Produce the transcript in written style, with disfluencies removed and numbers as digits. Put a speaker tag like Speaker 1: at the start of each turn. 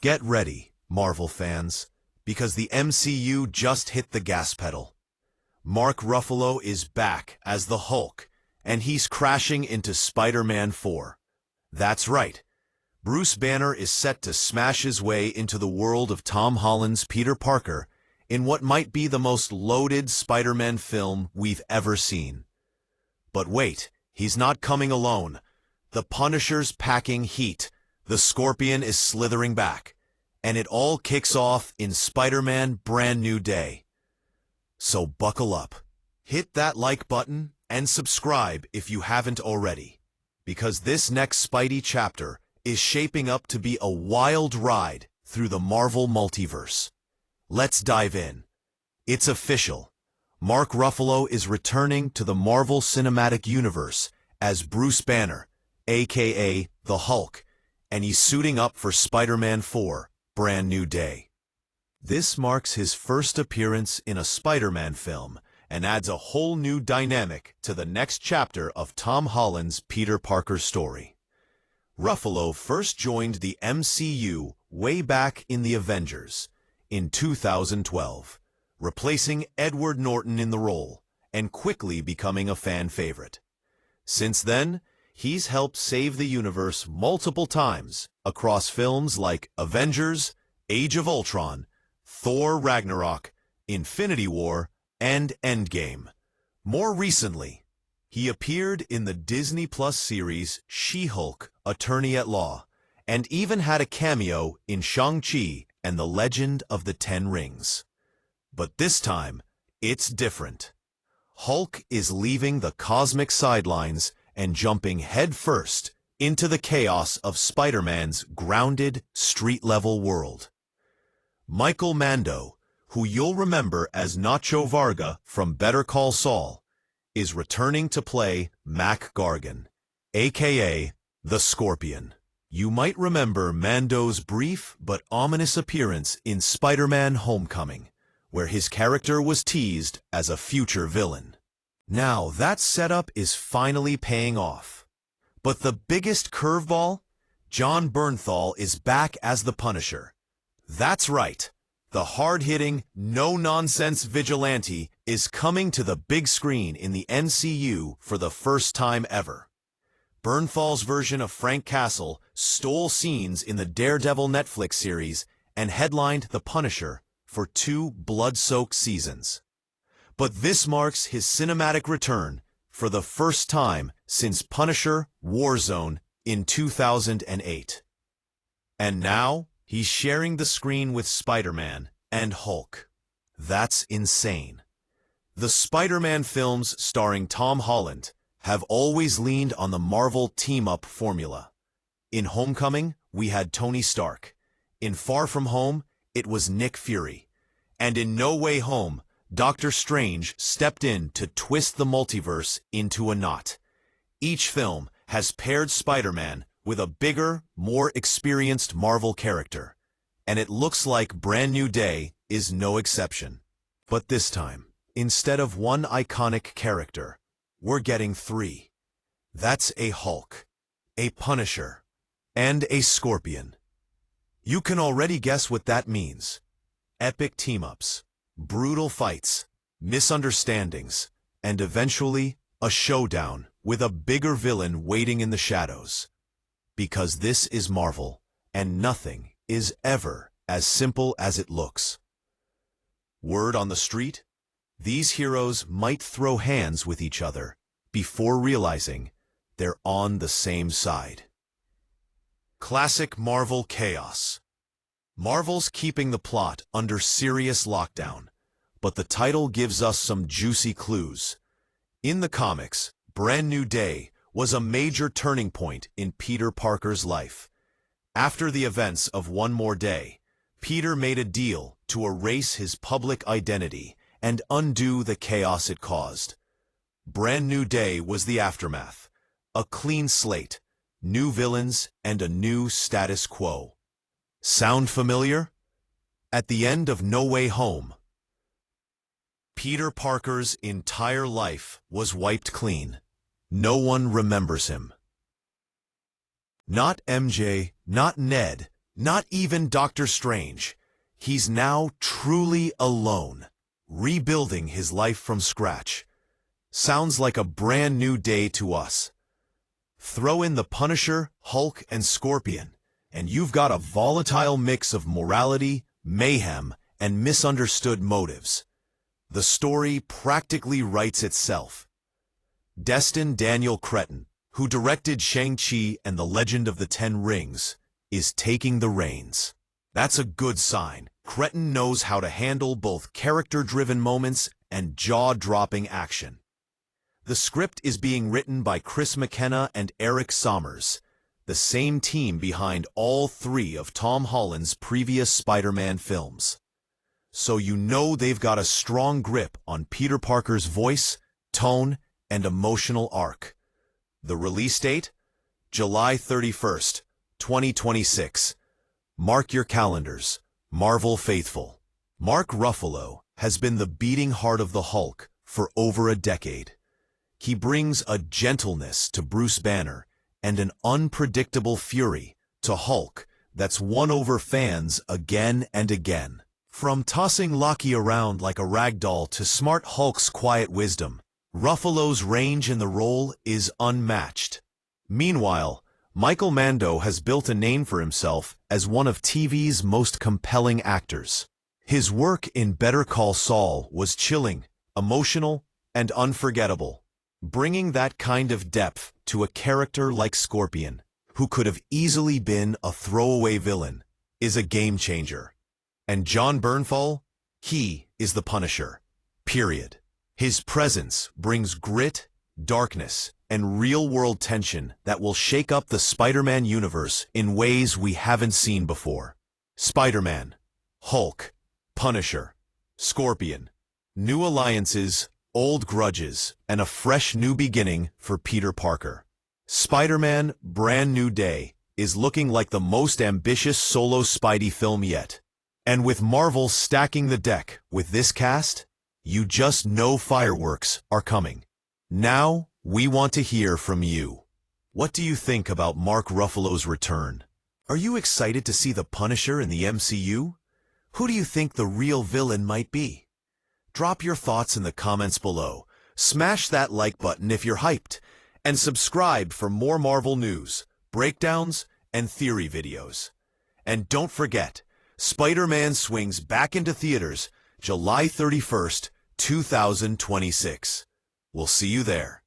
Speaker 1: Get ready, Marvel fans, because the MCU just hit the gas pedal. Mark Ruffalo is back as the Hulk, and he's crashing into Spider-Man 4. That's right. Bruce Banner is set to smash his way into the world of Tom Holland's Peter Parker in what might be the most loaded Spider-Man film we've ever seen. But wait, he's not coming alone. The Punisher's packing heat. The Scorpion is slithering back, and it all kicks off in Spider-Man Brand New Day. So buckle up, hit that like button, and subscribe if you haven't already, because this next Spidey chapter is shaping up to be a wild ride through the Marvel multiverse. Let's dive in. It's official. Mark Ruffalo is returning to the Marvel Cinematic Universe as Bruce Banner, aka the Hulk, and he's suiting up for Spider-Man 4, Brand New Day. This marks his first appearance in a Spider-Man film and adds a whole new dynamic to the next chapter of Tom Holland's Peter Parker story. Ruffalo first joined the MCU way back in the Avengers in 2012, replacing Edward Norton in the role and quickly becoming a fan favorite. Since then, he's helped save the universe multiple times across films like Avengers, Age of Ultron, Thor Ragnarok, Infinity War, and Endgame. More recently, he appeared in the Disney Plus series She-Hulk, Attorney at Law, and even had a cameo in Shang-Chi and the Legend of the Ten Rings. But this time, it's different. Hulk is leaving the cosmic sidelines and jumping headfirst into the chaos of Spider-Man's grounded, street-level world. Michael Mando, who you'll remember as Nacho Varga from Better Call Saul, is returning to play Mac Gargan, aka the Scorpion. You might remember Mando's brief but ominous appearance in Spider-Man Homecoming, where his character was teased as a future villain. Now that setup is finally paying off. But the biggest curveball? Jon Bernthal is back as the Punisher. That's right. The hard-hitting, no-nonsense vigilante is coming to the big screen in the MCU for the first time ever. Bernthal's version of Frank Castle stole scenes in the Daredevil Netflix series and headlined The Punisher for 2 blood-soaked seasons. But this marks his cinematic return for the first time since Punisher Warzone in 2008. And now, he's sharing the screen with Spider-Man and Hulk. That's insane. The Spider-Man films starring Tom Holland have always leaned on the Marvel team-up formula. In Homecoming, we had Tony Stark. In Far From Home, it was Nick Fury. And in No Way Home, Doctor Strange stepped in to twist the multiverse into a knot. Each film has paired Spider-Man with a bigger, more experienced Marvel character, and it looks like Brand New Day is no exception. But this time, instead of one iconic character, we're getting 3. That's a Hulk, a Punisher, and a Scorpion. You can already guess what that means. Epic team-ups, brutal fights, misunderstandings, and eventually a showdown with a bigger villain waiting in the shadows. Because this is Marvel, and nothing is ever as simple as it looks. Word on the street? These heroes might throw hands with each other before realizing they're on the same side. Classic Marvel chaos. Marvel's keeping the plot under serious lockdown, but the title gives us some juicy clues. In the comics, Brand New Day was a major turning point in Peter Parker's life. After the events of One More Day, Peter made a deal to erase his public identity and undo the chaos it caused. Brand New Day was the aftermath, a clean slate, new villains, and a new status quo. Sound familiar? At the end of No Way Home, Peter Parker's entire life was wiped clean. No one remembers him. Not MJ, not Ned, Not even Doctor Strange. He's now truly alone, rebuilding his life from scratch. Sounds like a brand new day to us. Throw in the Punisher, Hulk, and Scorpion, and you've got a volatile mix of morality, mayhem, and misunderstood motives. The story practically writes itself. Destin Daniel Cretton, who directed Shang-Chi and the Legend of the Ten Rings, is taking the reins. That's a good sign. Cretton knows how to handle both character-driven moments and jaw-dropping action. The script is being written by Chris McKenna and Eric Sommers, the same team behind all three of Tom Holland's previous Spider-Man films. So you know they've got a strong grip on Peter Parker's voice, tone, and emotional arc. The release date? July 31st, 2026. Mark your calendars, Marvel faithful. Mark Ruffalo has been the beating heart of the Hulk for over a decade. He brings a gentleness to Bruce Banner and an unpredictable fury to Hulk that's won over fans again and again. From tossing Loki around like a rag doll to smart Hulk's quiet wisdom, Ruffalo's range in the role is unmatched. Meanwhile, Michael Mando has built a name for himself as one of TV's most compelling actors. His work in Better Call Saul was chilling, emotional, and unforgettable. Bringing that kind of depth to a character like Scorpion, who could have easily been a throwaway villain, is a game-changer. And Jon Bernthal? He is the Punisher. Period. His presence brings grit, darkness, and real-world tension that will shake up the Spider-Man universe in ways we haven't seen before. Spider-Man, Hulk, Punisher, Scorpion. New alliances, old grudges, and a fresh new beginning for Peter Parker. Spider-Man Brand New Day is looking like the most ambitious solo Spidey film yet. And with Marvel stacking the deck with this cast, you just know fireworks are coming. Now, we want to hear from you. What do you think about Mark Ruffalo's return? Are you excited to see the Punisher in the MCU? Who do you think the real villain might be? Drop your thoughts in the comments below. Smash that like button if you're hyped. And subscribe for more Marvel news, breakdowns, and theory videos. And don't forget, Spider-Man swings back into theaters July 31st, 2026. We'll see you there.